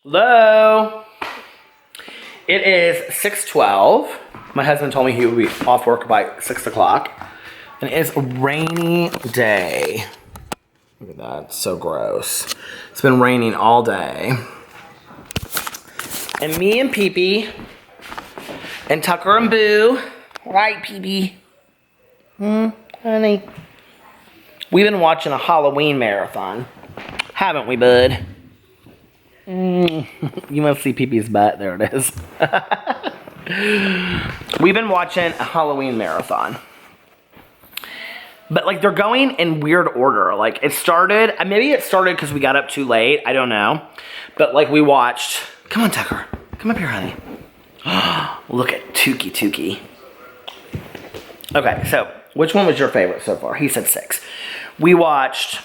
Hello. It is 6:12. My husband told me he would be off work by 6 o'clock. And it is a rainy day. Look at that. It's so gross. It's been raining all day. And me and Pee-Pee and Tucker and Boo. Right, Pee-Pee? Honey? We've been watching a Halloween marathon. Haven't we, bud? You must see Pee-Pee's butt. There it is. We've been watching a Halloween marathon. But, like, they're going in weird order. Like, it started... Maybe it started because we got up too late. I don't know. But, like, we watched... Come on, Tucker. Come up here, honey. Look at Tukey. Okay, so, which one was your favorite so far? He said 6. We watched...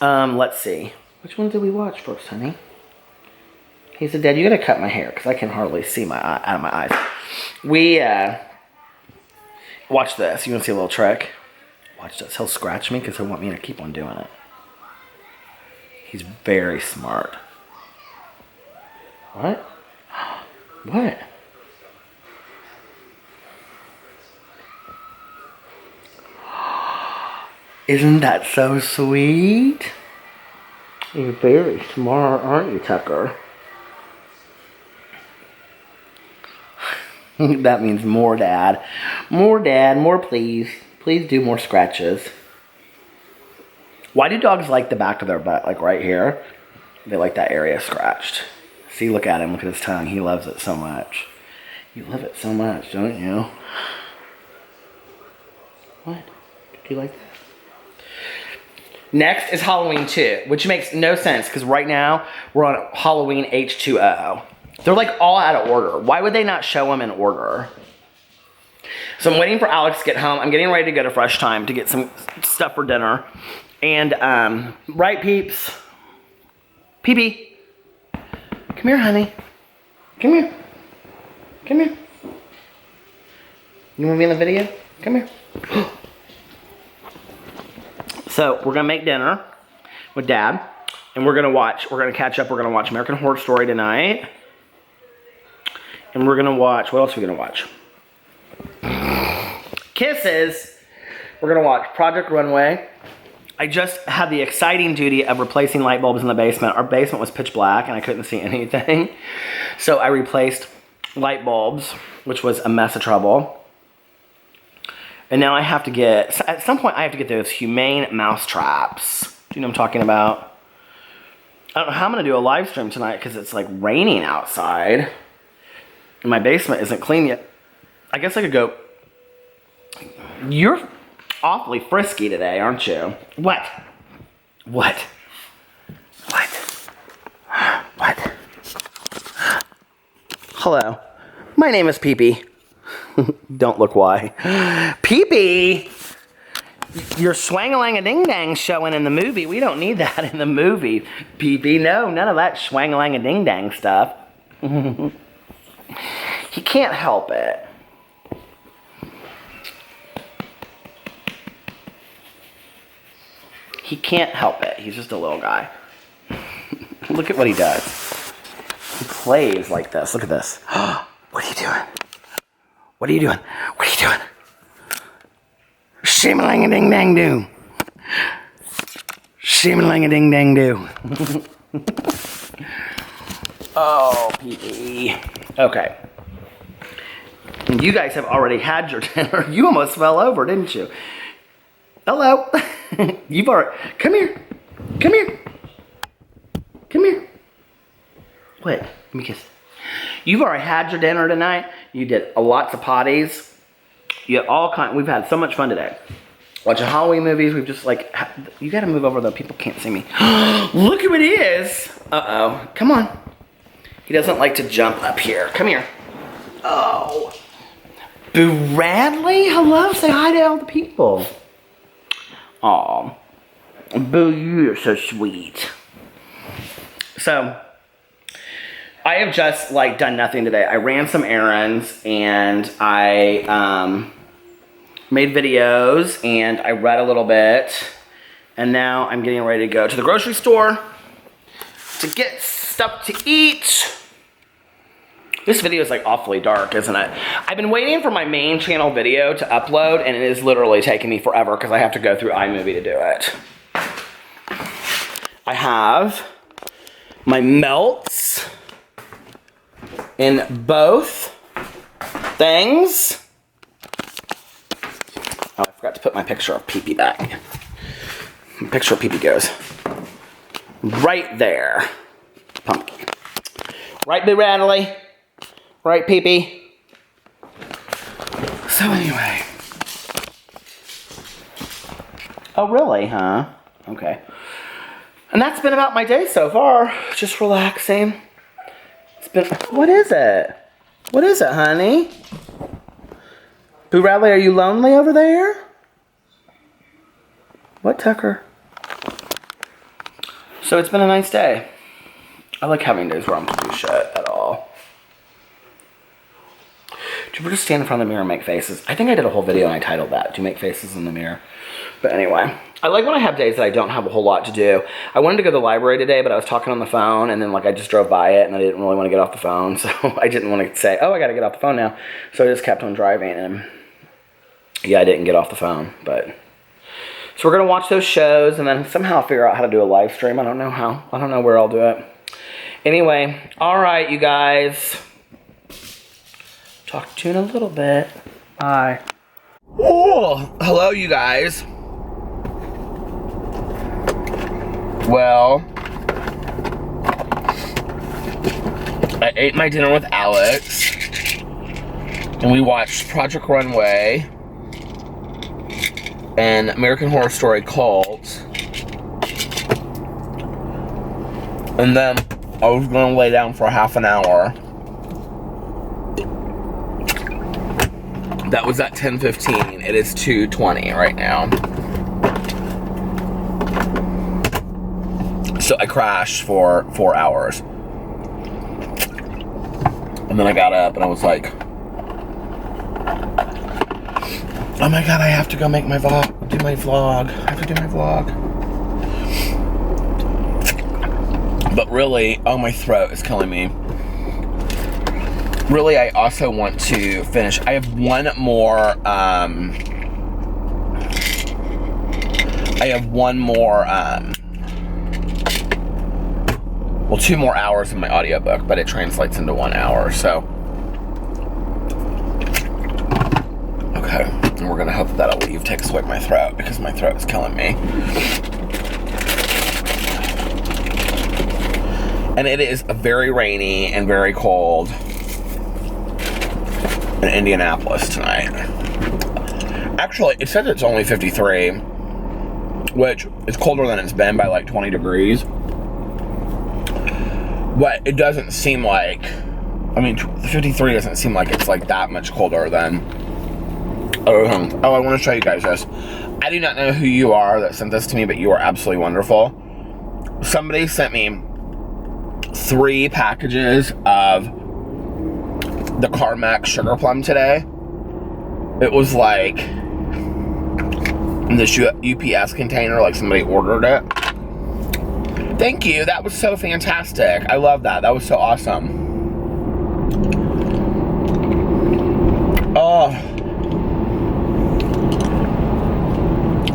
let's see. Which one did we watch first, honey? He said, Dad, you gotta cut my hair because I can hardly see my eye, out of my eyes. We, watch this. You wanna see a little trick? Watch this. He'll scratch me because he'll want me to keep on doing it. He's very smart. What? What? Isn't that so sweet? You're very smart, aren't you, Tucker? That means more, Dad. More, Dad. More, please. Please do more scratches. Why do dogs like the back of their butt, like right here? They like that area scratched. See, look at him. Look at his tongue. He loves it so much. You love it so much, don't you? What? Do you like that? Next is Halloween 2, which makes no sense because right now we're on Halloween H2O. They're like all out of order. Why would they not show them in order? So I'm waiting for Alex to get home. I'm getting ready to go to Fresh Time to get some stuff for dinner. And, right, peeps? Pee-Pee. Come here, honey. Come here. Come here. You want to be in the video? Come here. So, we're going to make dinner with Dad. And we're going to catch up. We're going to watch American Horror Story tonight. And we're going to watch, what else are we going to watch? Kisses. We're going to watch Project Runway. I just had the exciting duty of replacing light bulbs in the basement. Our basement was pitch black and I couldn't see anything. So I replaced light bulbs, which was a mess of trouble. And now I have to get, at some point I have to get those humane mouse traps. Do you know what I'm talking about? I don't know how I'm going to do a live stream tonight because it's like raining outside. And my basement isn't clean yet. I guess I could go. You're awfully frisky today, aren't you? What? What? What? What? Hello. My name is Pee-Pee. Don't look why. Pee-Pee! Your swang-a-lang-a-ding-dang showing in the movie. We don't need that in the movie. Pee-Pee, no, none of that swang-a-lang-a-ding-dang stuff. He can't help it. He can't help it. He's just a little guy. Look at what he does. He plays like this. Look at this. What are you doing? What are you doing? What are you doing? Shim-a-lang-a-ding-dang-doo. Shim-a-lang-a-ding-dang-doo. Oh, Pee-Pee. Okay. You guys have already had your dinner. You almost fell over, didn't you? Hello. You've already... Come here. Come here. Come here. What? Give me a kiss. You've already had your dinner tonight. You did lots of potties. You had all kind. We've had so much fun today. Watching Halloween movies. We've just like... You got to move over though. People can't see me. Look who it is. Uh-oh. Come on. He doesn't like to jump up here. Come here. Oh. Boo Radley? Hello. Say hi to all the people. Aw. Boo, you're so sweet. So, I have just, like, done nothing today. I ran some errands, and I, made videos, and I read a little bit, and now I'm getting ready to go to the grocery store to get stuff to eat. This video is like awfully dark, isn't it? I've been waiting for my main channel video to upload, and it is literally taking me forever because I have to go through iMovie to do it. I have my melts in both things. Oh, I forgot to put my picture of Pee-Pee back. My picture of Pee-Pee goes right there. Pumpkin. Right, Big Rattly? Right, Pee-Pee? So anyway. Oh, really, huh? Okay. And that's been about my day so far. Just relaxing. It's been... What is it? What is it, honey? Boo Radley, are you lonely over there? What, Tucker? So it's been a nice day. I like having days where I don't do shit at all. Do you ever just stand in front of the mirror and make faces? I think I did a whole video and I titled that, Do You Make Faces in the Mirror? But anyway, I like when I have days that I don't have a whole lot to do. I wanted to go to the library today, but I was talking on the phone, and then like I just drove by it, and I didn't really want to get off the phone, so I didn't want to say, oh, I got to get off the phone now. So I just kept on driving, and yeah, I didn't get off the phone, but... So we're going to watch those shows, and then somehow figure out how to do a live stream. I don't know how. I don't know where I'll do it. Anyway, all right, you guys. Talk to you in a little bit. Bye. Oh, hello, you guys. Well, I ate my dinner with Alex, and we watched Project Runway and American Horror Story Cult. And then I was gonna lay down for half an hour. That was at 10:15. It is 2:20 right now. So I crashed for 4 hours. And then I got up and I was like, oh my god, I have to go make my vlog, do my vlog. I have to do my vlog. But really, oh, my throat is killing me. Really, I also want to finish. I have one more, well, 2 more hours in my audiobook, but it translates into 1 hour, so. Okay, and we're gonna hope that that'll leave, takes away my throat, because my throat is killing me. And it is very rainy and very cold in Indianapolis tonight. Actually, it says it's only 53, which is colder than it's been by like 20 degrees. But it doesn't seem like, I mean, 53 doesn't seem like it's like that much colder than, oh, I want to show you guys this. I do not know who you are that sent this to me, but you are absolutely wonderful. Somebody sent me 3 packages of the Carmex Sugar Plum today. It was like in this UPS container, like somebody ordered it. Thank you, that was so fantastic. I love that, that was so awesome. Oh.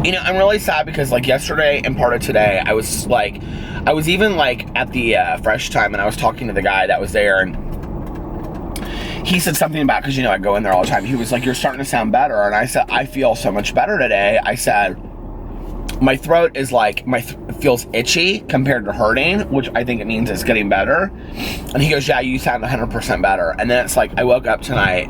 You know, I'm really sad because like yesterday and part of today, I was even like at the Fresh Time, and I was talking to the guy that was there, and he said something about, because you know I go in there all the time, he was like, you're starting to sound better. And I said, I feel so much better today. I said, my throat is like, feels itchy compared to hurting, which I think it means it's getting better. And he goes, yeah, you sound 100% better. And then it's like, I woke up tonight,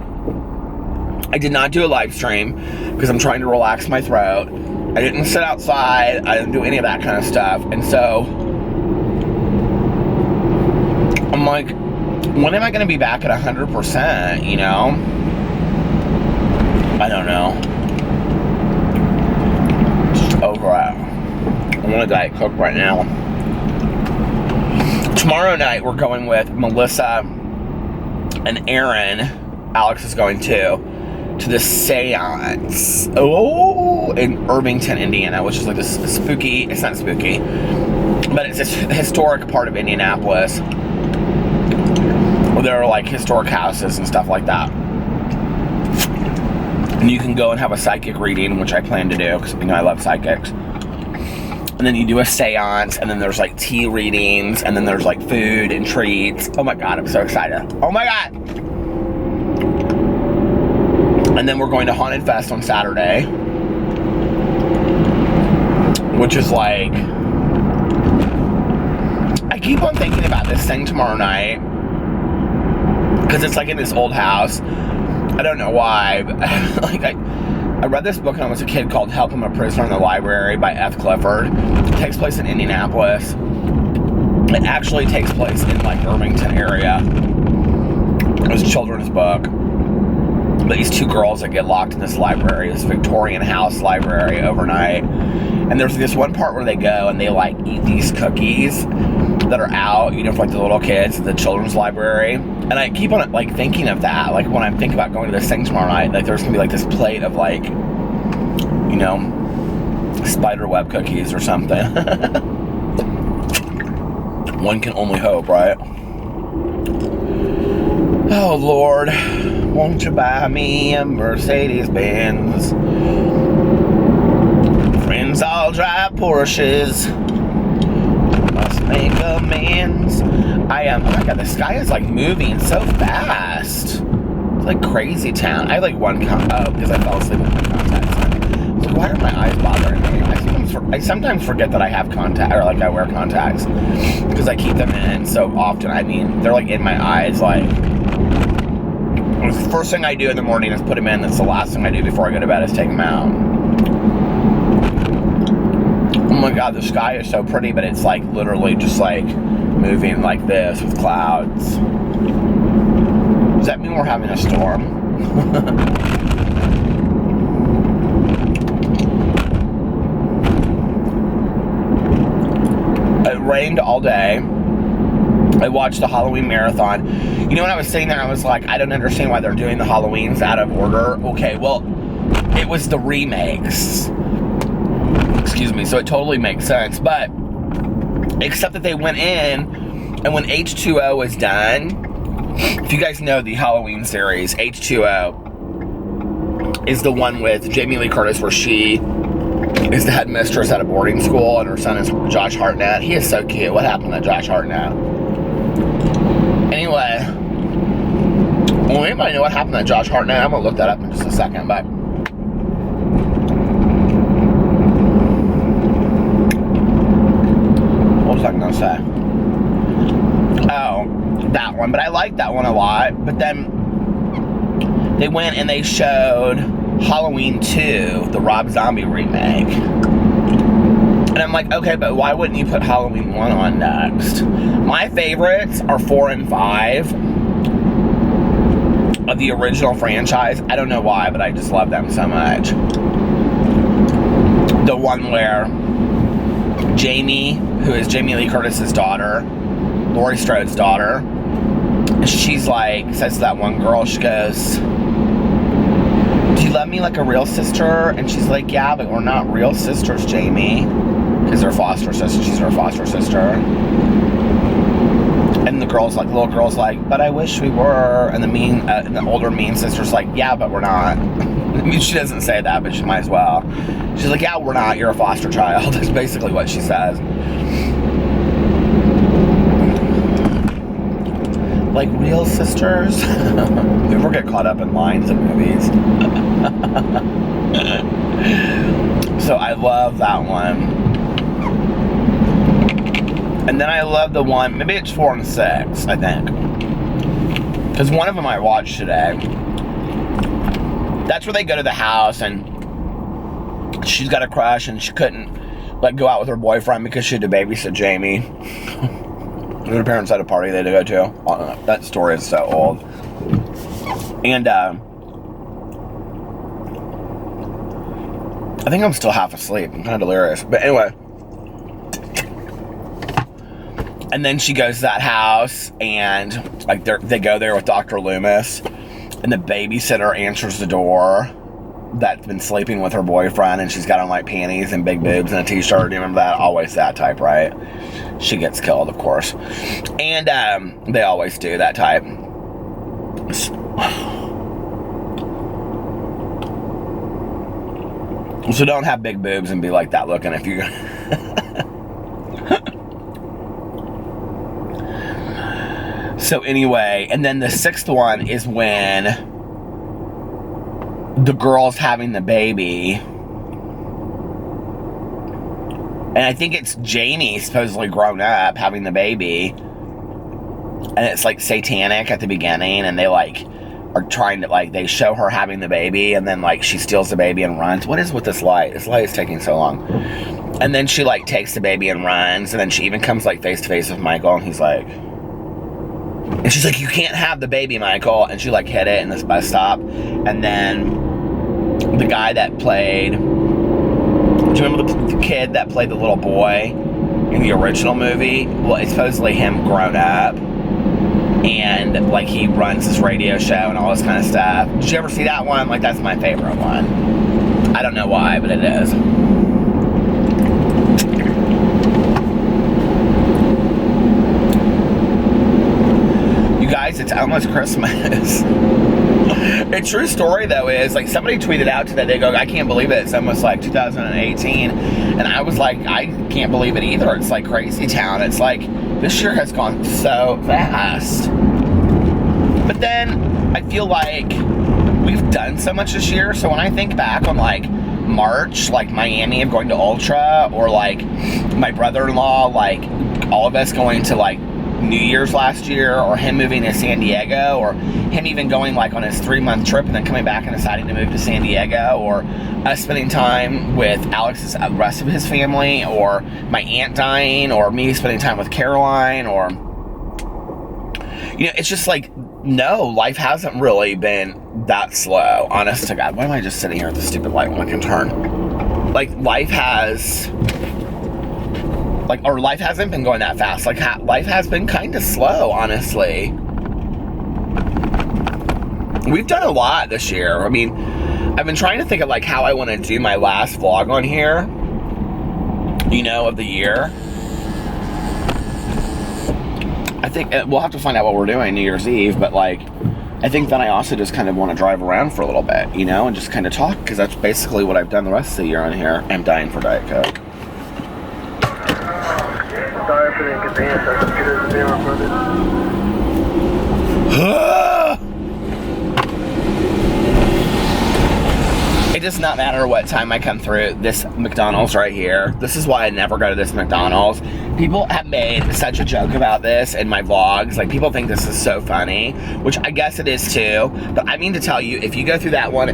I did not do a live stream because I'm trying to relax my throat. I didn't sit outside, I didn't do any of that kind of stuff. And so I'm like, when am I going to be back at 100%, you know? I don't know. Just over it. I want a Diet Coke right now. Tomorrow night, we're going with Melissa and Aaron. Alex is going to the seance. Oh, in Irvington, Indiana, which is like this spooky, it's not spooky, but it's this historic part of Indianapolis. there are like historic houses and stuff like that. And you can go and have a psychic reading, which I plan to do because I love psychics. And then you do a seance, and then there's like tea readings, and then there's like food and treats. Oh my God, I'm so excited. Oh my God. And then we're going to Haunted Fest on Saturday, which is like, I keep on thinking about this thing tomorrow night because it's like in this old house. I don't know why, but like I read this book when I was a kid called Help I'm a Prisoner in the Library by F. Clifford. It takes place in Indianapolis. It actually takes place in like Irvington area. It was a children's book. But these two girls that get locked in this library, this Victorian house library overnight. And there's this one part where they go and they like eat these cookies that are out, you know, for like the little kids at the children's library. And I keep on like thinking of that, like when I'm thinking about going to this thing tomorrow night, like there's gonna be like this plate of like, you know, spider web cookies or something. One can only hope, right? Oh Lord, won't you buy me a Mercedes Benz? Friends all drive Porsches. Must make amends. Oh my God, the sky is like moving so fast. It's like crazy town. I have like one because I fell asleep with my contacts on. So why are my eyes bothering me? I sometimes forget that I have contact, or like I wear contacts because I keep them in so often. I mean, they're like in my eyes. Like the first thing I do in the morning is put them in. That's the last thing I do before I go to bed is take them out. Oh my God, the sky is so pretty, but it's like literally just like moving like this with clouds. Does that mean we're having a storm? It rained all day. I watched the Halloween marathon. You know, when I was sitting there, I was like, I don't understand why they're doing the Halloweens out of order. Okay, well, it was the remakes. Excuse me, so it totally makes sense. But, except that they went in, and when H2O was done, if you guys know the Halloween series, H2O is the one with Jamie Lee Curtis where she is the headmistress at a boarding school, and her son is Josh Hartnett. He is so cute. What happened to Josh Hartnett? Anyway, well, anybody know what happened to Josh Hartnett? I'm going to look that up in just a second, but what was I going to say? Oh, that one. But I liked that one a lot. But then they went and they showed Halloween 2, the Rob Zombie remake. And I'm like, okay, but why wouldn't you put Halloween 1 on next? My favorites are 4 and 5 of the original franchise. I don't know why, but I just love them so much. The one where Jamie, who is Jamie Lee Curtis's daughter, Laurie Strode's daughter, she's like, says to that one girl, she goes, do you love me like a real sister? And she's like, yeah, but we're not real sisters, Jamie. Because they're foster sister. She's her foster sister. And the girl's like, little girl's like, but I wish we were. And the older mean sister's like, yeah, but we're not. I mean, she doesn't say that, but she might as well. She's like, yeah, we're not. You're a foster child. That's basically what she says. Like real sisters. People get caught up in lines in movies. So I love that one. And then I love the one, maybe it's 4 and 6, I think. Because one of them I watched today. That's where they go to the house and she's got a crush and she couldn't like go out with her boyfriend because she had to babysit Jamie. And her parents had a party they had to go to. That story is so old. And I think I'm still half asleep. I'm kind of delirious. But anyway. And then she goes to that house and like they go there with Dr. Loomis. And the babysitter answers the door that's been sleeping with her boyfriend. And she's got on like panties and big boobs and a t-shirt. Do you remember that? Always that type, right? She gets killed, of course. And they always do that type. So don't have big boobs and be like that looking if you're So anyway, and then the 6th one is when the girl's having the baby. And I think it's Jamie supposedly grown up having the baby. And it's like satanic at the beginning, and they like are trying to like, they show her having the baby, and then like she steals the baby and runs. What is with this light? This light is taking so long. And then she like takes the baby and runs, and then she even comes like face to face with Michael, and he's like, and she's like, you can't have the baby, Michael. And she like hit it in this bus stop. And then the guy that played, do you remember the kid that played the little boy in the original movie? Well, it's supposedly him grown up. And like he runs this radio show and all this kind of stuff. Did you ever see that one? Like that's my favorite one. I don't know why, but it is. Guys, it's almost Christmas. A true story though is like somebody tweeted out today, they go, I can't believe it, it's almost like 2018. And I was like, I can't believe it either. It's like crazy town. It's like this year has gone so fast. But then I feel like we've done so much this year. So when I think back on like March, like Miami of going to Ultra, or like my brother-in-law, like all of us going to like New Year's last year, or him moving to San Diego, or him even going like on his 3-month trip and then coming back and deciding to move to San Diego, or us spending time with Alex's rest of his family, or my aunt dying, or me spending time with Caroline, or you know, it's just like, no, life hasn't really been that slow, honest to God. Why am I just sitting here at the stupid light when I can turn? Like life has or life hasn't been going that fast. Like, life has been kind of slow, honestly. We've done a lot this year. I mean, I've been trying to think of, like, how I want to do my last vlog on here, you know, of the year. I think we'll have to find out what we're doing New Year's Eve, but, like, I think then I also just kind of want to drive around for a little bit, you know, and just kind of talk, because that's basically what I've done the rest of the year on here. I'm dying for Diet Coke. Sorry for the inconvenience. Our computers are being recorded. It does not matter what time I come through this McDonald's right here. This is why I never go to this McDonald's. People have made such a joke about this in my vlogs. Like, people think this is so funny, which I guess it is too. But I mean to tell you, if you go through that one,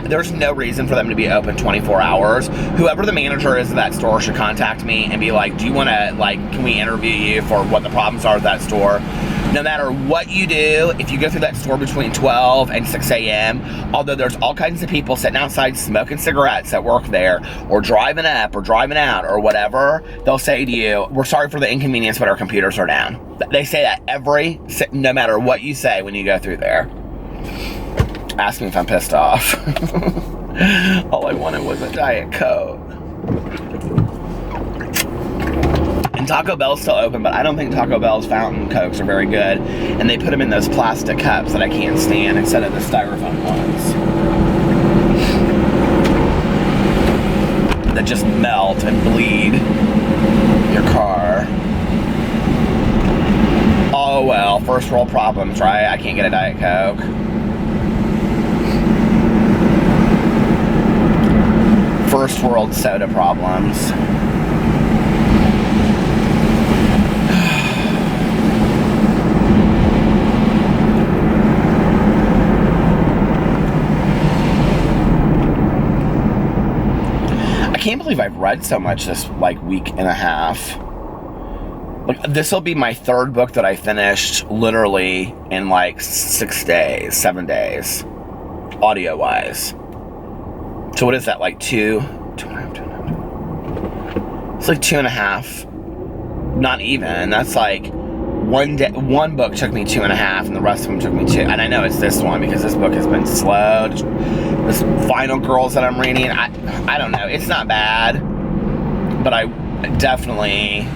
there's no reason for them to be open 24 hours. Whoever the manager is of that store should contact me and be like, do you want to, like, can we interview you for what the problems are at that store? No matter what you do, if you go through that store between 12 and 6 a.m., although there's all kinds of people sitting outside smoking cigarettes that work there, or driving up or driving out or whatever, they'll say to you, we're sorry for the inconvenience, but our computers are down. They say that no matter what you say when you go through there. Ask me if I'm pissed off. All I wanted was a Diet Coke. And Taco Bell's still open, but I don't think Taco Bell's fountain Cokes are very good. And they put them in those plastic cups that I can't stand instead of the styrofoam ones that just melt and bleed your car. Oh well, first world problems, right? I can't get a Diet Coke. First world soda problems. I can't believe I've read so much this like week and a half. Like, this will be my third book that I finished literally in like 7 days, audio wise. So what is that, like two and a half? It's like 2.5. Not even. That's like one book took me 2.5, and the rest of them took me 2. And I know it's this one because this book has been slow. This Final Girls that I'm reading, I don't know. It's not bad, but I definitely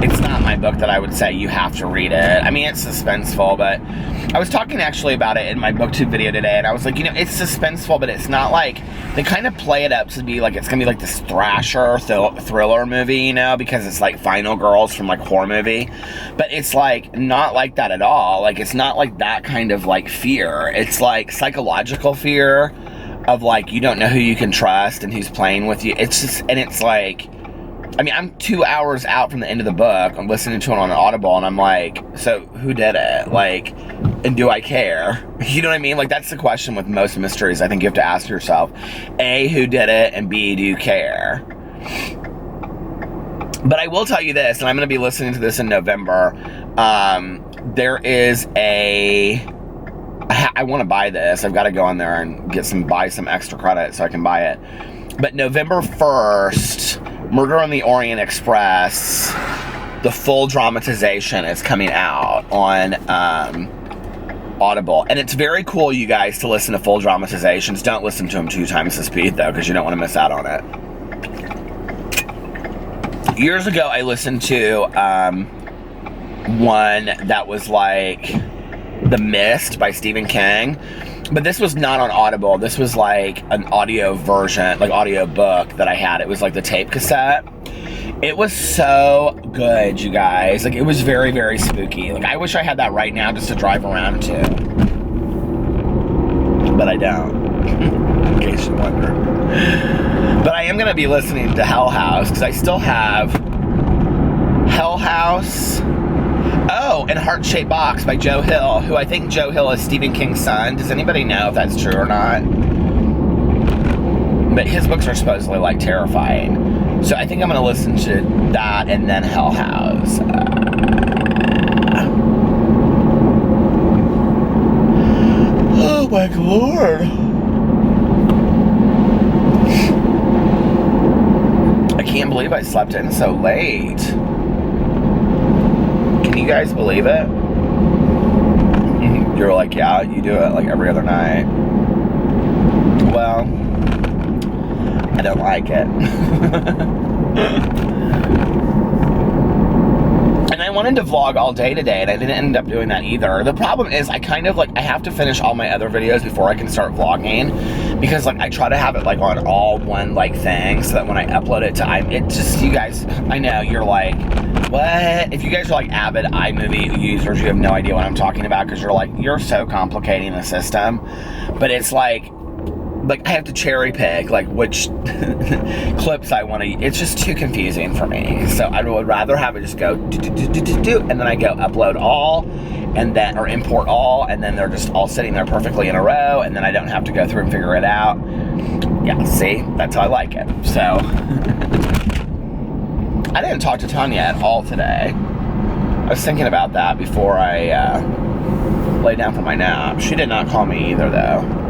it's not my book that I would say you have to read it. I mean, it's suspenseful, but I was talking actually about it in my booktube video today, and I was like, you know, it's suspenseful, but it's not like, they kind of play it up to be like, it's gonna be like this thrasher thriller movie, you know, because it's like Final Girls from like a horror movie, but it's like not like that at all. Like, it's not like that kind of like fear. It's like psychological fear of like, you don't know who you can trust and who's playing with you. It's just, and it's like, I mean, I'm 2 hours out from the end of the book. I'm listening to it on an Audible, and I'm like, so who did it? Like, and do I care? You know what I mean? Like, that's the question with most mysteries. I think you have to ask yourself, A, who did it, and B, do you care? But I will tell you this, and I'm going to be listening to this in November. There is I want to buy this. I've got to go on there and buy some extra credit so I can buy it. But November 1st, Murder on the Orient Express, the full dramatization is coming out on Audible. And it's very cool, you guys, to listen to full dramatizations. Don't listen to them 2 times the speed, though, because you don't want to miss out on it. Years ago, I listened to one that was like The Mist by Stephen King. But this was not on Audible. This was like an audio version, like audio book that I had. It was like the tape cassette. It was so good, you guys. Like, it was very, very spooky. Like, I wish I had that right now just to drive around to. But I don't, in case you wonder. But I am going to be listening to Hell House, because I still have Hell House. Oh, and Heart Shaped Box by Joe Hill, who I think Joe Hill is Stephen King's son. Does anybody know if that's true or not? But his books are supposedly, like, terrifying. So I think I'm going to listen to that and then Hell House. Oh, my Lord. I can't believe I slept in so late. Can you guys believe it? You're like, yeah, you do it like every other night. Well, I don't like it. And I wanted to vlog all day today, and I didn't end up doing that either. The problem is, I kind of like, I have to finish all my other videos before I can start vlogging, because like I try to have it like on all one like thing, so that when I upload it to it just, you guys, I know you're like, what? If you guys are like avid iMovie users, you have no idea what I'm talking about, because you're like, you're so complicating the system. But it's like I have to cherry pick like which clips I want to. It's just too confusing for me. So I would rather have it just go do, and then I go upload all, and then, or import all, and then they're just all sitting there perfectly in a row, and then I don't have to go through and figure it out. Yeah, see, that's how I like it. So I didn't talk to Tanya at all today. I was thinking about that before I lay down for my nap. She did not call me either, though.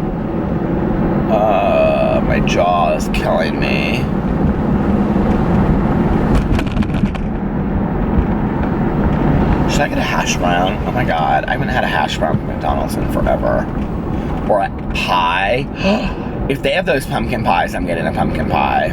My jaw is killing me. Should I get a hash brown? Oh my god, I haven't had a hash brown from McDonald's in forever. Or a pie. If they have those pumpkin pies, I'm getting a pumpkin pie.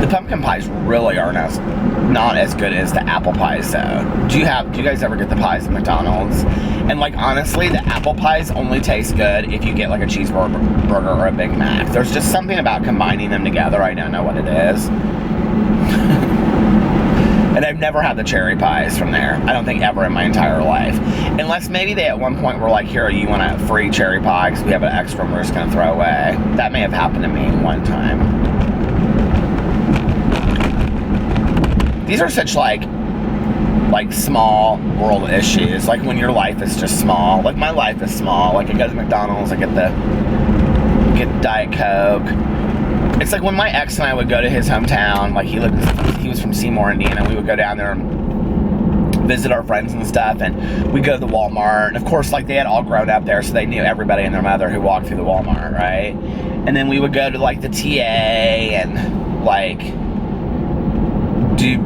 The pumpkin pies really are not as good as the apple pies, though. Do you guys ever get the pies at McDonald's? And like, honestly, the apple pies only taste good if you get like a cheeseburger or a Big Mac. There's just something about combining them together. I don't know what it is. And I've never had the cherry pies from there. I don't think ever in my entire life. Unless maybe they at one point were like, here, you want a free cherry pie because we have an extra we're just going to throw away. That may have happened to me one time. These are such like small world issues. Like when your life is just small. Like my life is small. Like I go to McDonald's, I get Diet Coke. It's like when my ex and I would go to his hometown. Like he was from Seymour, Indiana. We would go down there and visit our friends and stuff, and we'd go to the Walmart. And of course, like they had all grown up there, so they knew everybody and their mother who walked through the Walmart, right? And then we would go to like the TA and like do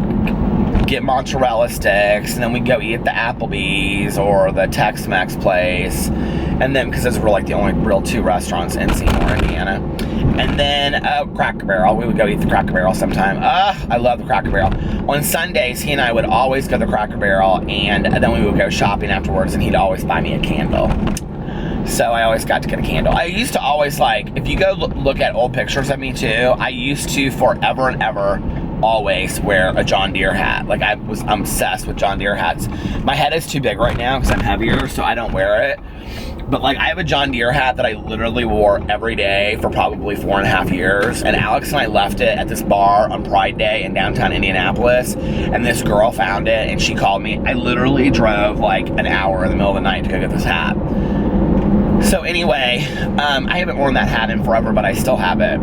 get mozzarella sticks, and then we'd go eat at the Applebee's or the Tex-Mex place. And then, because those were like the only real 2 restaurants in Seymour, Indiana. And then Cracker Barrel. We would go eat the Cracker Barrel sometime. I love the Cracker Barrel. On Sundays, he and I would always go to the Cracker Barrel, and then we would go shopping afterwards, and he'd always buy me a candle. So I always got to get a candle. I used to always, like, if you go look at old pictures of me too, I used to forever and ever always wear a John Deere hat. Like, I'm obsessed with John Deere hats. My head is too big right now because I'm heavier, so I don't wear it. But like, I have a John Deere hat that I literally wore every day for probably 4.5 years. And Alex and I left it at this bar on Pride Day in downtown Indianapolis. And this girl found it and she called me. I literally drove like an hour in the middle of the night to go get this hat. So anyway, I haven't worn that hat in forever, but I still have it.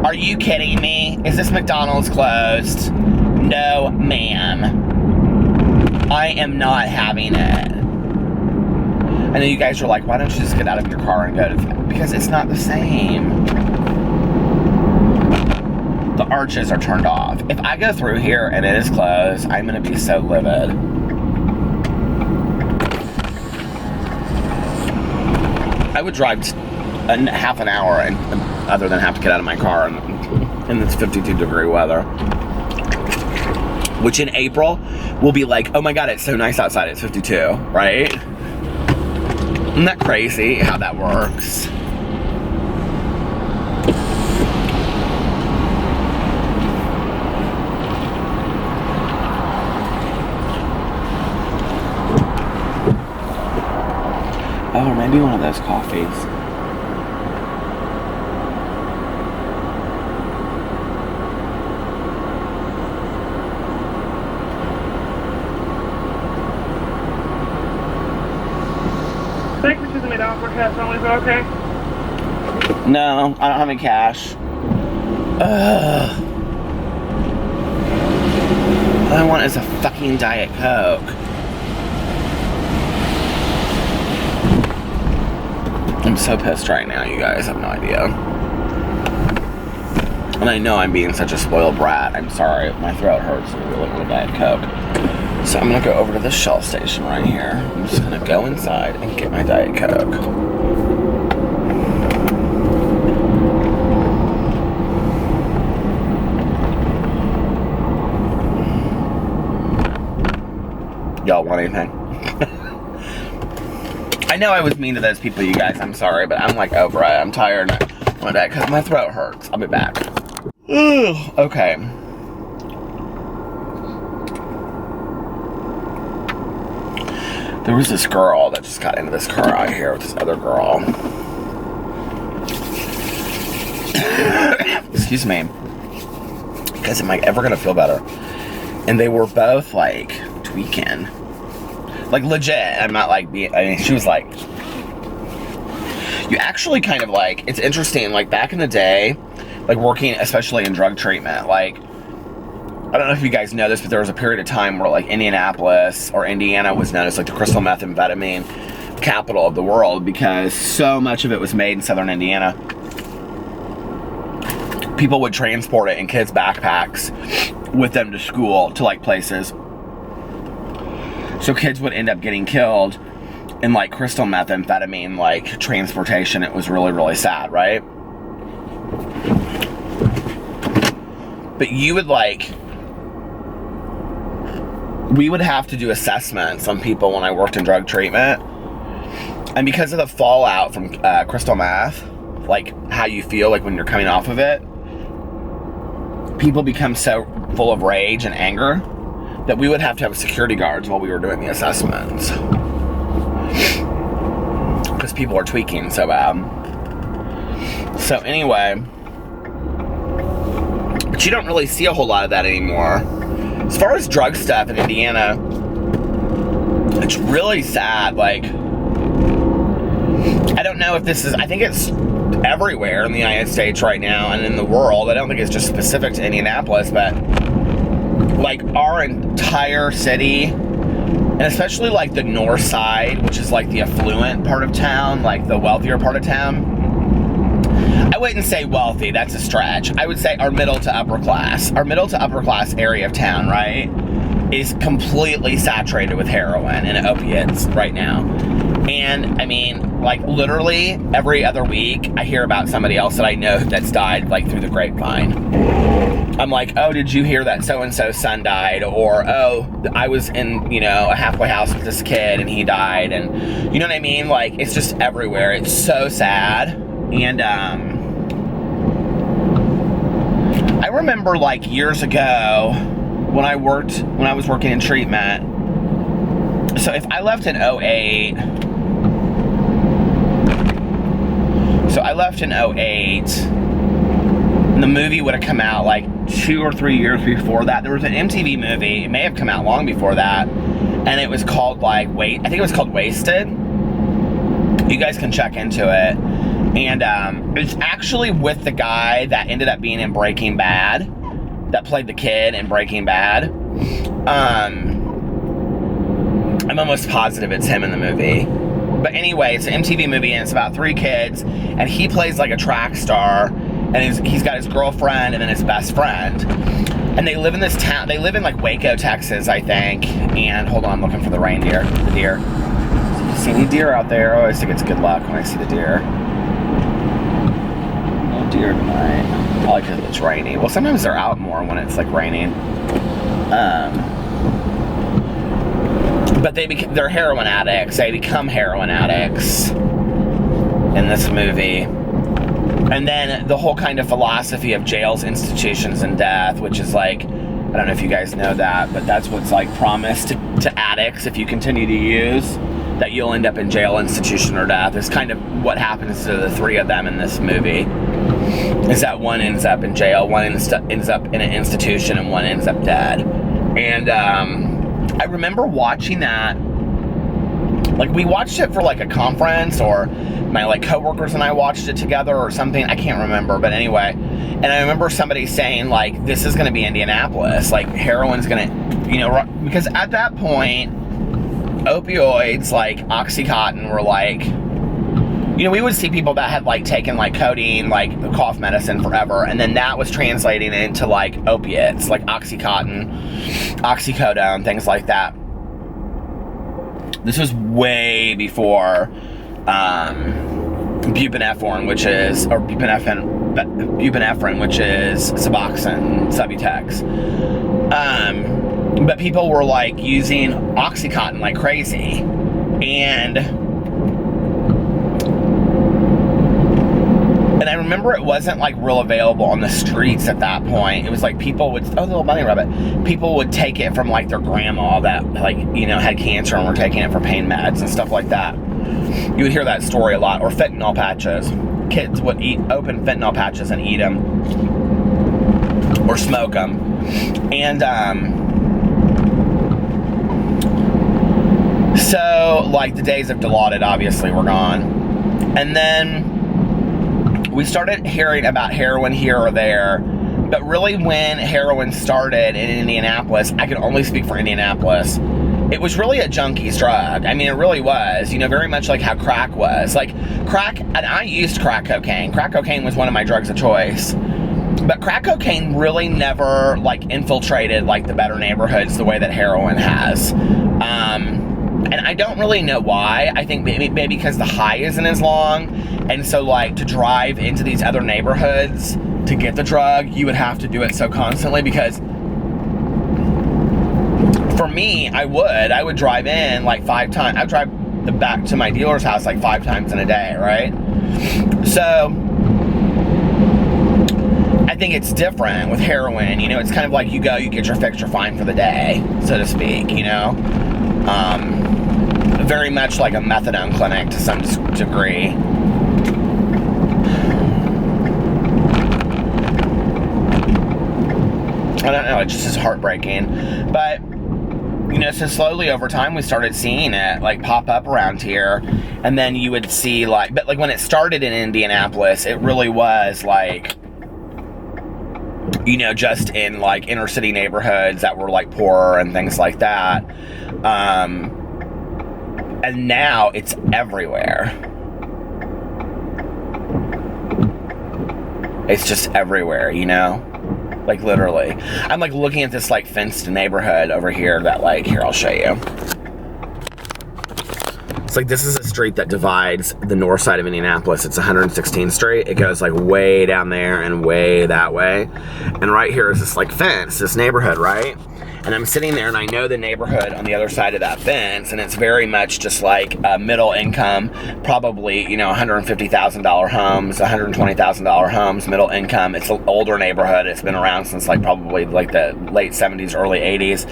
Are you kidding me? Is this McDonald's closed? No, ma'am. I am not having it. I know you guys are like, why don't you just get out of your car and go to... Because it's not the same. The arches are turned off. If I go through here and it is closed, I'm going to be so livid. I would drive half an hour and other than have to get out of my car in this 52-degree weather. Which in April will be like, oh my God, it's so nice outside. It's 52, right? Isn't that crazy how that works? Oh, or maybe one of those coffees. Thanks for choosing me to offer cash only, is that okay? No, I don't have any cash. Ugh. All I want is a fucking Diet Coke. I'm so pissed right now, you guys have no idea. And I know I'm being such a spoiled brat. I'm sorry, my throat hurts and I really want a Diet Coke. So I'm gonna go over to this Shell station right here. I'm just gonna go inside and get my Diet Coke. Y'all want anything? I know I was mean to those people, you guys. I'm sorry, but I'm like over it. I'm tired. I want that because my throat hurts. I'll be back. Okay. There was this girl that just got into this car out here with this other girl. Excuse me. Guys, am I ever gonna feel better? And they were both like tweaking. Like legit. I'm not like being, I mean, she was like, you actually kind of like, it's interesting, like back in the day, like working especially in drug treatment, like, I don't know if you guys know this, but there was a period of time where like Indianapolis or Indiana was known as like the crystal methamphetamine capital of the world because so much of it was made in southern Indiana. People would transport it in kids' backpacks with them to school to like places. So kids would end up getting killed in like crystal methamphetamine like transportation. It was really, really sad, right? But you would like, we would have to do assessments on people when I worked in drug treatment. And because of the fallout from crystal meth, like how you feel like when you're coming off of it, people become so full of rage and anger that we would have to have security guards while we were doing the assessments. Because people are tweaking so bad. So anyway, but you don't really see a whole lot of that anymore. As far as drug stuff in Indiana, it's really sad. Like, I don't know if this is, I think it's everywhere in the United States right now and in the world. I don't think it's just specific to Indianapolis, but like our entire city, and especially like the north side, which is like the affluent part of town, like the wealthier part of town. I wouldn't say wealthy, that's a stretch. I would say our middle to upper class area of town, right? is completely saturated with heroin and opiates right now. And I mean, like, literally every other week I hear about somebody else that I know that's died, like, through the grapevine. I'm like, oh, did you hear that so-and-so's son died? Or, oh, I was in, you know, a halfway house with this kid and he died. And you know what I mean? Like, it's just everywhere. It's so sad. And I remember, like, years ago when I was working in treatment. So if I left in 08, and the movie would have come out like 2 or 3 years before that. There was an MTV movie, it may have come out long before that, and it was called like, I think it was called Wasted. You guys can check into it. And it's actually with the guy that ended up being in Breaking Bad, that played the kid in Breaking Bad. I'm almost positive it's him in the movie. But anyway, it's an MTV movie and it's about 3 kids, and he plays like a track star, and he's got his girlfriend and then his best friend. And they live in this town, they live in like Waco, Texas, I think. And hold on, I'm looking for the reindeer, the deer. See any deer out there? I always think it's good luck when I see the deer. No deer tonight. Probably because it's rainy. Well, sometimes they're out more when it's like raining. But they're heroin addicts. They become heroin addicts in this movie. And then the whole kind of philosophy of jails, institutions, and death, which is like, I don't know if you guys know that, but that's what's like promised to addicts if you continue to use, that you'll end up in jail, institution, or death. Is kind of what happens to the 3 of them in this movie. Is that one ends up in jail, one ends up in an institution, and one ends up dead. And I remember watching that, like, we watched it for like a conference, or my like coworkers and I watched it together or something, I can't remember, but anyway. And I remember somebody saying like, this is gonna be Indianapolis, like heroin's gonna, you know, because at that point, opioids like Oxycontin were like, you know, we would see people that had like taken like codeine, like cough medicine forever, and then that was translating into like opiates, like Oxycontin, oxycodone, things like that. This was way before buprenorphine, which is Suboxone, Subutex. But people were like using Oxycontin like crazy, and I remember it wasn't like real available on the streets at that point. It was like people would, oh, little bunny rabbit. People would take it from like their grandma that like, you know, had cancer and were taking it for pain meds and stuff like that. You would hear that story a lot. Or fentanyl patches. Kids would open fentanyl patches and eat them. Or smoke them. And so like the days of Dilaudid obviously were gone. And then we started hearing about heroin here or there, but really when heroin started in Indianapolis, I can only speak for Indianapolis, it was really a junkie's drug. I mean, it really was, you know, very much like how crack was. Like crack, and I used crack cocaine. Crack cocaine was one of my drugs of choice. But crack cocaine really never like infiltrated like the better neighborhoods the way that heroin has. And I don't really know why. I think maybe because the high isn't as long. And so like to drive into these other neighborhoods to get the drug, you would have to do it so constantly, because for me, I would drive in like 5 times. I would drive back to my dealer's house like 5 times in a day, right? So I think it's different with heroin, you know, it's kind of like you go, you get your fix, you're fine for the day, so to speak, you know? Very much like a methadone clinic to some degree. I don't know, it just is heartbreaking. But, you know, so slowly over time we started seeing it like pop up around here. And then you would see like, but like when it started in Indianapolis, it really was like, you know, just in like inner city neighborhoods that were like poorer and things like that. And now it's everywhere. It's just everywhere, you know? Like, literally. I'm, like, looking at this, like, fenced neighborhood over here that, like, here, I'll show you. It's like, this is a street that divides the north side of Indianapolis. It's 116th Street. It goes, like, way down there and way that way. And right here is this, like, fence, this neighborhood, right? And I'm sitting there, and I know the neighborhood on the other side of that fence, and it's very much just like middle income, probably, you know, $150,000 homes, $120,000 homes, middle income. It's an older neighborhood. It's been around since, like, probably, like, the late 70s, early 80s.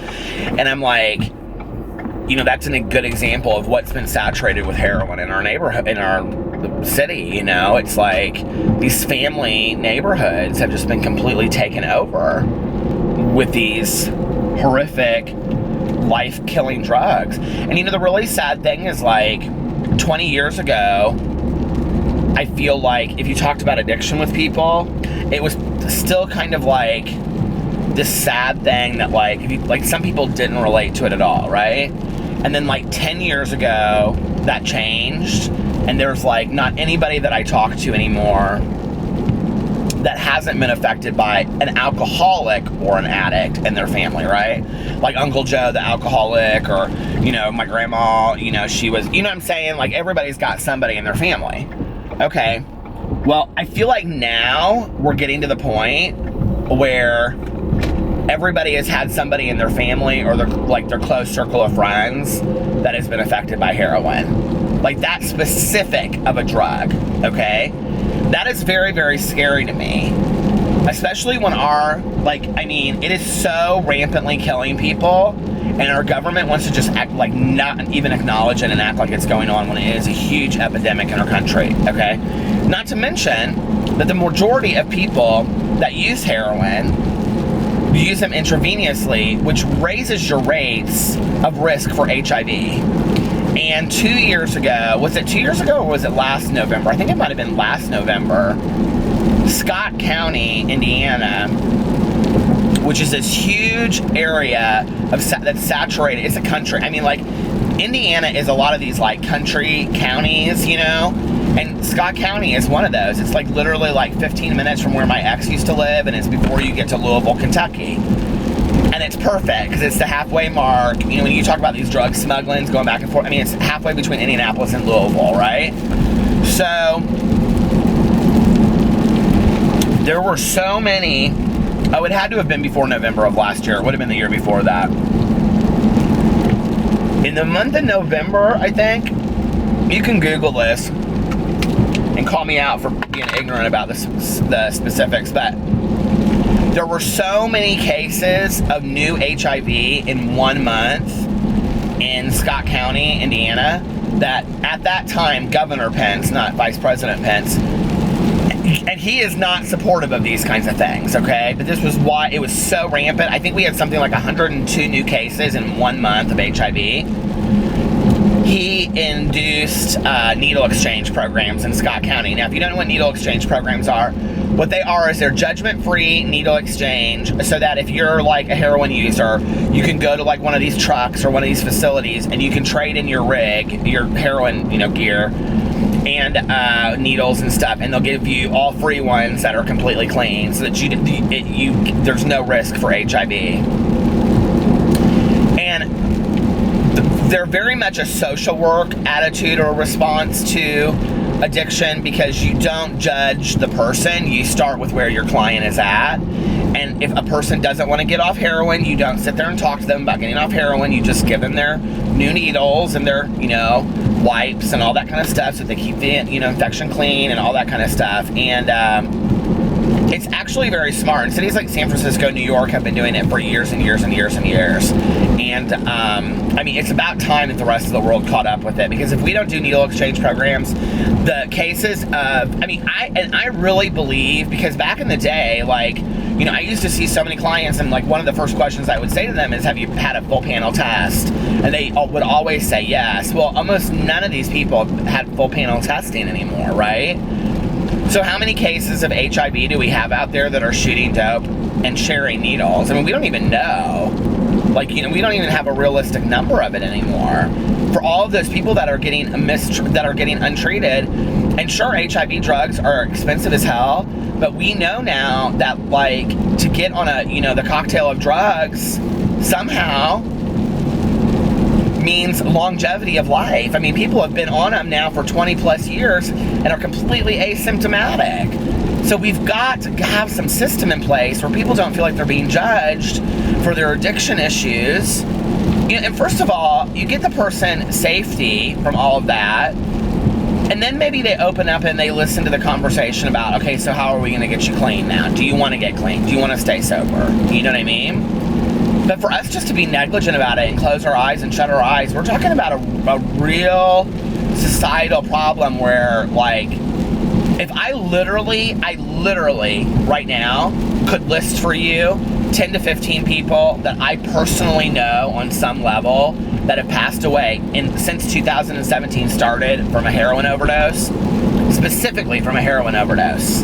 And I'm like, you know, that's a good example of what's been saturated with heroin in our neighborhood, in our city. You know, it's like these family neighborhoods have just been completely taken over with these horrific, life-killing drugs. And, you know, the really sad thing is, like, 20 years ago, I feel like if you talked about addiction with people, it was still kind of like this sad thing that, like, if you, like, some people didn't relate to it at all, right? And then, like, 10 years ago, that changed, and there's, like, not anybody that I talk to anymore that hasn't been affected by an alcoholic or an addict in their family, right? Like Uncle Joe, the alcoholic, or, you know, my grandma, you know, she was, you know what I'm saying? Like, everybody's got somebody in their family. Okay. Well, I feel like now we're getting to the point where everybody has had somebody in their family or their close circle of friends that has been affected by heroin. Like, that specific of a drug, okay? That is very, very scary to me. Especially when it is so rampantly killing people, and our government wants to just act like, not even acknowledge it and act like it's going on when it is a huge epidemic in our country, okay? Not to mention that the majority of people that use heroin use them intravenously, which raises your rates of risk for HIV. And 2 years ago, was it 2 years ago or was it last November? I think it might have been last November. Scott County, Indiana, which is this huge area that's saturated. It's a country. I mean, like, Indiana is a lot of these, like, country counties, you know? And Scott County is one of those. It's, like, literally, like, 15 minutes from where my ex used to live, and it's before you get to Louisville, Kentucky. And it's perfect, because it's the halfway mark. You know, when you talk about these drug smugglings going back and forth, I mean, it's halfway between Indianapolis and Louisville, right? So, there were so many. Oh, it had to have been before November of last year. It would have been the year before that. In the month of November, I think, you can Google this and call me out for being ignorant about the specifics, but there were so many cases of new HIV in 1 month in Scott County, Indiana, that at that time, Governor Pence, not Vice President Pence, and he is not supportive of these kinds of things, okay? But this was why it was so rampant. I think we had something like 102 new cases in 1 month of HIV. He induced needle exchange programs in Scott County. Now, if you don't know what needle exchange programs are, what they are is they're judgment-free needle exchange, so that if you're like a heroin user, you can go to like one of these trucks or one of these facilities and you can trade in your rig, your heroin, you know, gear, and needles and stuff, and they'll give you all free ones that are completely clean, so that there's no risk for HIV. And they're very much a social work attitude or response to addiction, because you don't judge the person, you start with where your client is at. And if a person doesn't want to get off heroin, you don't sit there and talk to them about getting off heroin. You just give them their new needles and their, you know, wipes and all that kind of stuff, so they keep the, you know, infection clean and all that kind of stuff. And it's actually very smart. And cities like San Francisco, New York have been doing it for years and years and years and years. And I mean, it's about time that the rest of the world caught up with it, because if we don't do needle exchange programs, the cases of, I really believe, because back in the day, like, you know, I used to see so many clients, and like one of the first questions I would say to them is, have you had a full panel test? And they would always say yes. Well, almost none of these people had full panel testing anymore, right? So how many cases of HIV do we have out there that are shooting dope and sharing needles? I mean, we don't even know. Like, you know, we don't even have a realistic number of it anymore. For all of those people that are getting untreated, and sure, HIV drugs are expensive as hell, But we know now that, like, to get on a, the cocktail of drugs somehow means longevity of life. I mean, people have been on them now for 20 plus years and are completely asymptomatic. So we've got to have some system in place where people don't feel like they're being judged for their addiction issues. And first of all, you get the person safety from all of that. And then maybe they open up and they listen to the conversation about, okay, so how are we going to get you clean now? Do you want to get clean? Do you want to stay sober? You know what I mean? But for us just to be negligent about it and close our eyes and shut our eyes, we're talking about a real societal problem where, like, if I literally right now could list for you 10 to 15 people that I personally know on some level that have passed away since 2017 started from a heroin overdose, specifically from a heroin overdose.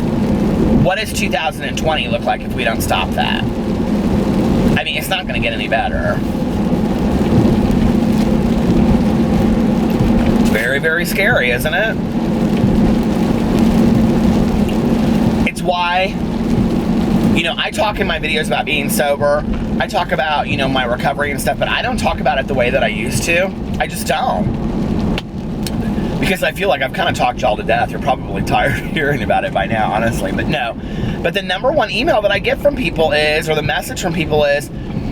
What does 2020 look like if we don't stop that? I mean, it's not going to get any better. Very, very scary, isn't it? It's why, I talk in my videos about being sober. I talk about, my recovery and stuff, but I don't talk about it the way that I used to. I just don't. Because I feel like I've kind of talked y'all to death. You're probably tired of hearing about it by now, honestly, but no. But the number one email that I get from people is, or the message from people is,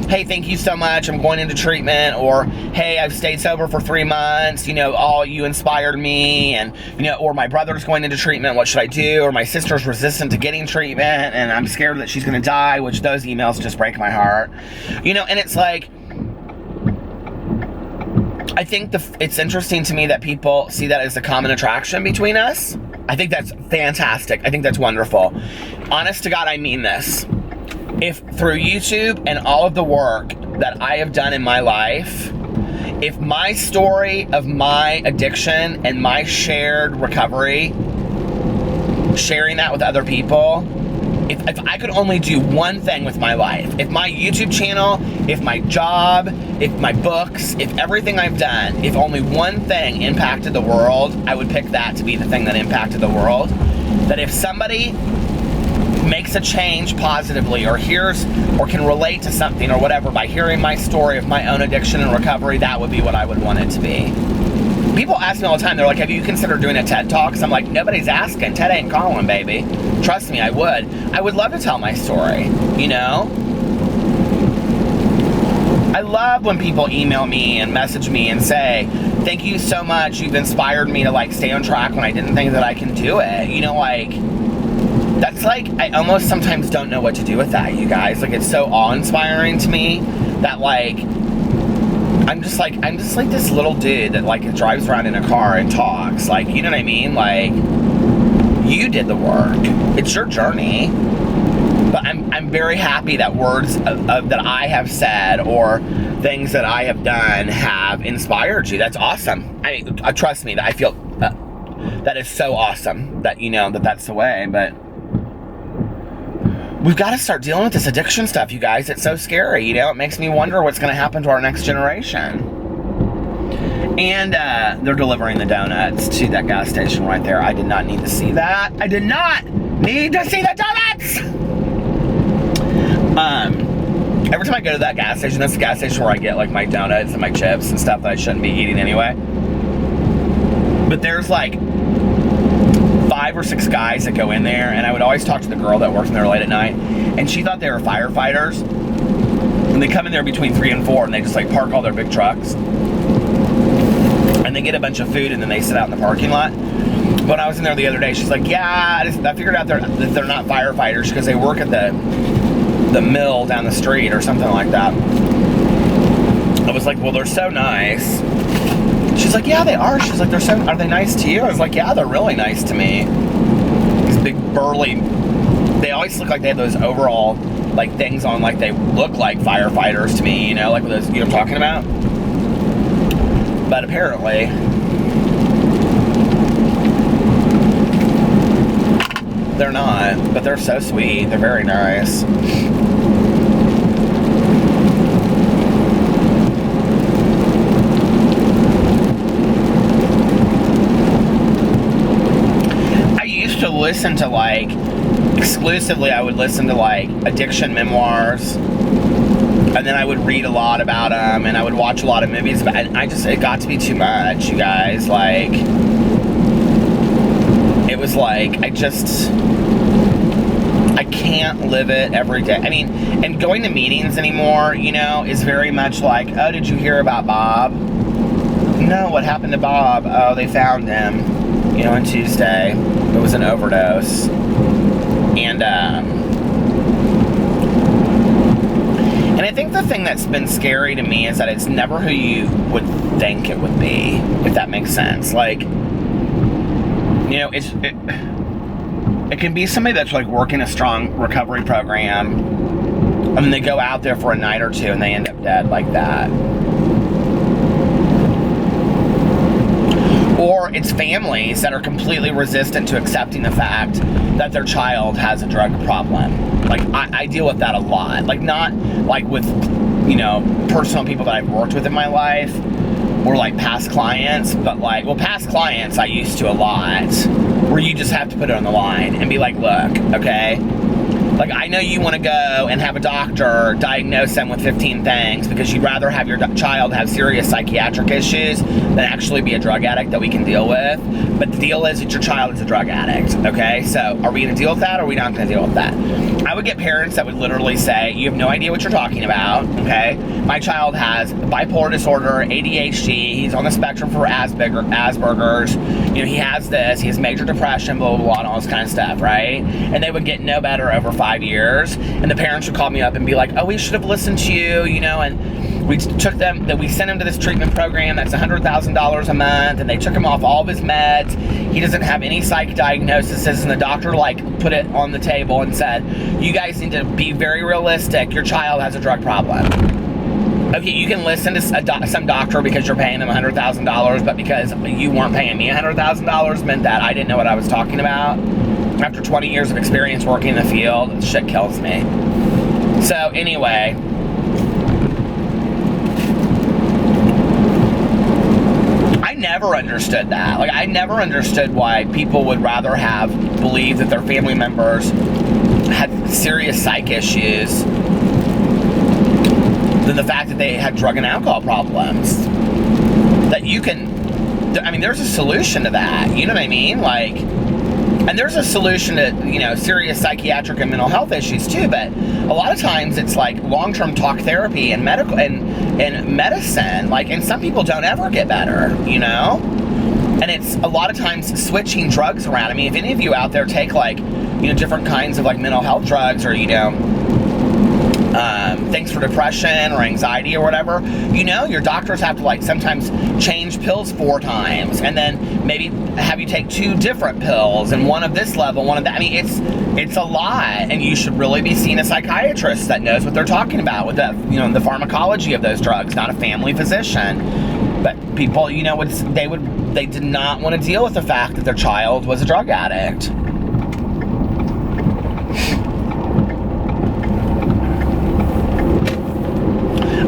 hey, thank you so much, I'm going into treatment, or hey, I've stayed sober for 3 months, you inspired me, and, or my brother's going into treatment, what should I do, or my sister's resistant to getting treatment, and I'm scared that she's gonna die, which those emails just break my heart, and it's like, I think it's interesting to me that people see that as a common attraction between us. I think that's fantastic. I think that's wonderful. Honest to God, I mean this. If through YouTube and all of the work that I have done in my life, if my story of my addiction and my shared recovery, sharing that with other people, if I could only do one thing with my life, if my YouTube channel, if my job, if my books, if everything I've done, if only one thing impacted the world, I would pick that to be the thing that impacted the world. That if somebody makes a change positively or hears or can relate to something or whatever by hearing my story of my own addiction and recovery, that would be what I would want it to be. People ask me all the time, they're like, have you considered doing a TED Talk? So I'm like, nobody's asking. TED ain't calling, baby. Trust me, I would. I would love to tell my story, I love when people email me and message me and say, thank you so much, you've inspired me to stay on track when I didn't think that I can do it. That's like, I almost sometimes don't know what to do with that, you guys. It's so awe-inspiring to me that I'm just like this little dude that drives around in a car and talks. You know what I mean? You did the work. It's your journey. But I'm very happy that words that I have said or things that I have done have inspired you. That's awesome. I mean, trust me, that I feel that is so awesome that that's the way. But we've got to start dealing with this addiction stuff, you guys. It's so scary, It makes me wonder what's going to happen to our next generation. And they're delivering the donuts to that gas station right there. I did not need to see that. I did not need to see the donuts! Every time I go to that gas station, that's the gas station where I get my donuts and my chips and stuff that I shouldn't be eating anyway. But there's 5 or 6 guys that go in there, and I would always talk to the girl that works in there late at night, and she thought they were firefighters. And they come in there between 3 and 4, and they just park all their big trucks, and they get a bunch of food, and then they sit out in the parking lot. When I was in there the other day, she's like, yeah, I figured out that they're not firefighters because they work at the mill down the street or something like that. I was like, well, they're so nice. She's like, yeah, they are. She's like, are they nice to you? I was like, yeah, they're really nice to me. These big burly, they always look like they have those overall things on, they look like firefighters to me, with those, what I'm talking about? But apparently they're not, but they're so sweet. They're very nice. I used to listen to exclusively I would listen to like addiction memoirs, and then I would read a lot about them, and I would watch a lot of movies about it. It got to be too much, you guys. Like, it was like, I can't live it every day. I mean, and going to meetings anymore, you know, is very much like, oh, did you hear about Bob? No, what happened to Bob? Oh, they found him, you know, on Tuesday. It was an overdose. And I think the thing that's been scary to me is that it's never who you would think it would be, if that makes sense. Like, you know, it can be somebody that's like working a strong recovery program, and then they go out there for a night or two and they end up dead like that. Or it's families that are completely resistant to accepting the fact that their child has a drug problem. Like, I deal with that a lot. Like, not like with, you know, personal people that I've worked with in my life, or like past clients, but like, well, past clients I used to a lot, where you just have to put it on the line and be like, look, okay, like, I know you want to go and have a doctor diagnose them with 15 things because you'd rather have your child have serious psychiatric issues than actually be a drug addict that we can deal with. But the deal is that your child is a drug addict, okay? So are we going to deal with that, or are we not going to deal with that? I would get parents that would literally say, you have no idea what you're talking about, okay? My child has bipolar disorder, ADHD, he's on the spectrum for Asperger's, you know, he has this, he has major depression, blah, blah, blah, and all this kind of stuff, right? And they would get no better over 5 years, and the parents would call me up and be like, oh, we should have listened to you, you know, and we sent him to this treatment program that's $100,000 a month, and they took him off all of his meds. He doesn't have any psych diagnoses, and the doctor like put it on the table and said, you guys need to be very realistic, your child has a drug problem. Okay, you can listen to some doctor because you're paying them $100,000, but because you weren't paying me $100,000 meant that I didn't know what I was talking about. After 20 years of experience working in the field, shit kills me. So anyway, I never understood that. Like, I never understood why people would rather believe that their family members had serious psych issues than the fact that they had drug and alcohol problems. That you can, I mean, there's a solution to that. You know what I mean? Like, and there's a solution to, you know, serious psychiatric and mental health issues too, but a lot of times it's like long-term talk therapy and medical and medicine, like, and some people don't ever get better, you know? And it's a lot of times switching drugs around. I mean, if any of you out there take like, you know, different kinds of like mental health drugs, or, you know, things for depression or anxiety or whatever, you know, your doctors have to like sometimes change pills 4 times, and then maybe have you take 2 different pills, and one of this level, one of that. I mean, it's a lot, and you should really be seeing a psychiatrist that knows what they're talking about with the, you know, the pharmacology of those drugs, not a family physician. But people, you know, they did not want to deal with the fact that their child was a drug addict.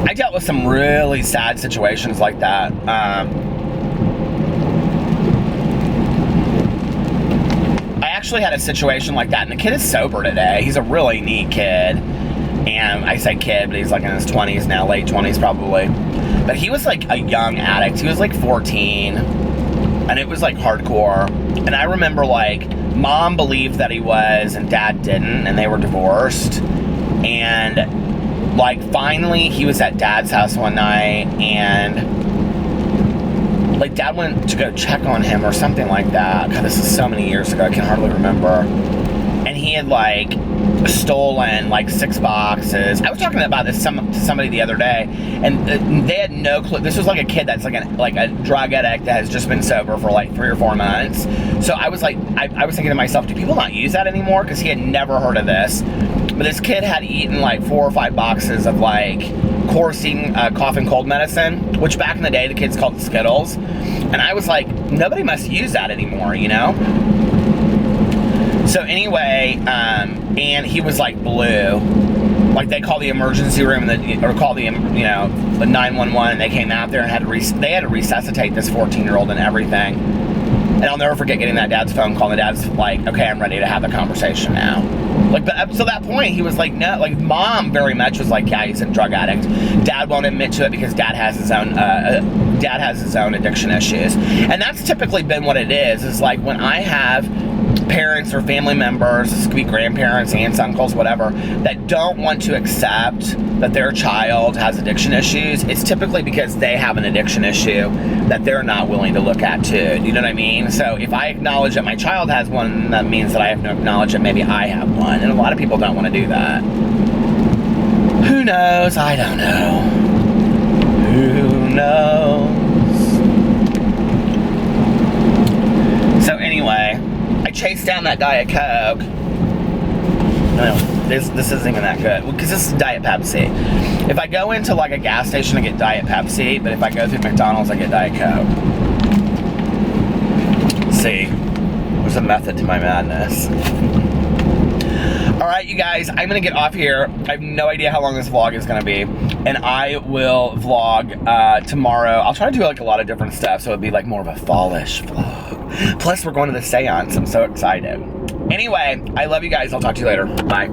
I dealt with some really sad situations like that. I actually had a situation like that, and the kid is sober today. He's a really neat kid. And I say kid, but he's like in his 20s now, late 20s probably. But he was like a young addict. He was like 14. And it was like hardcore. And I remember like mom believed that he was and dad didn't, and they were divorced. And like finally he was at dad's house one night, and like dad went to go check on him or something like that. God, this is so many years ago, I can hardly remember. And he had like stolen like 6 boxes. I was talking about this to somebody the other day, and they had no clue. This was like a kid that's like a drug addict that has just been sober for like 3 or 4 months. So I was like, I was thinking to myself, do people not use that anymore? Because he had never heard of this. But this kid had eaten like 4 or 5 boxes of like coursing cough and cold medicine, which back in the day the kids called Skittles. And I was like, nobody must use that anymore, you know? So anyway, and he was like blue. Like they called the emergency room, or called the, you know, the 911, and they came out there and had to resuscitate this 14-year-old and everything. And I'll never forget getting that dad's phone call, and the dad's like, okay, I'm ready to have the conversation now. Like, but up to that point, he was like, no. Like, mom very much was like, yeah, he's a drug addict. Dad won't admit to it because dad has his own addiction issues. And that's typically been what it is like when I have parents or family members, this could be grandparents, aunts, uncles, whatever, that don't want to accept that their child has addiction issues, it's typically because they have an addiction issue that they're not willing to look at too. You know what I mean? So if I acknowledge that my child has one, that means that I have to acknowledge that maybe I have one. And a lot of people don't want to do that. Who knows? I don't know. Who knows? So anyway, I chased down that Diet Coke. No, this isn't even that good. Because this is Diet Pepsi. If I go into like a gas station, I get Diet Pepsi. But if I go through McDonald's, I get Diet Coke. See, there's a method to my madness. Alright, you guys, I'm going to get off here. I have no idea how long this vlog is going to be. And I will vlog tomorrow. I'll try to do like a lot of different stuff, so it'll be like more of a fallish vlog. Plus, we're going to the seance. I'm so excited. Anyway, I love you guys. I'll talk to you later. Bye.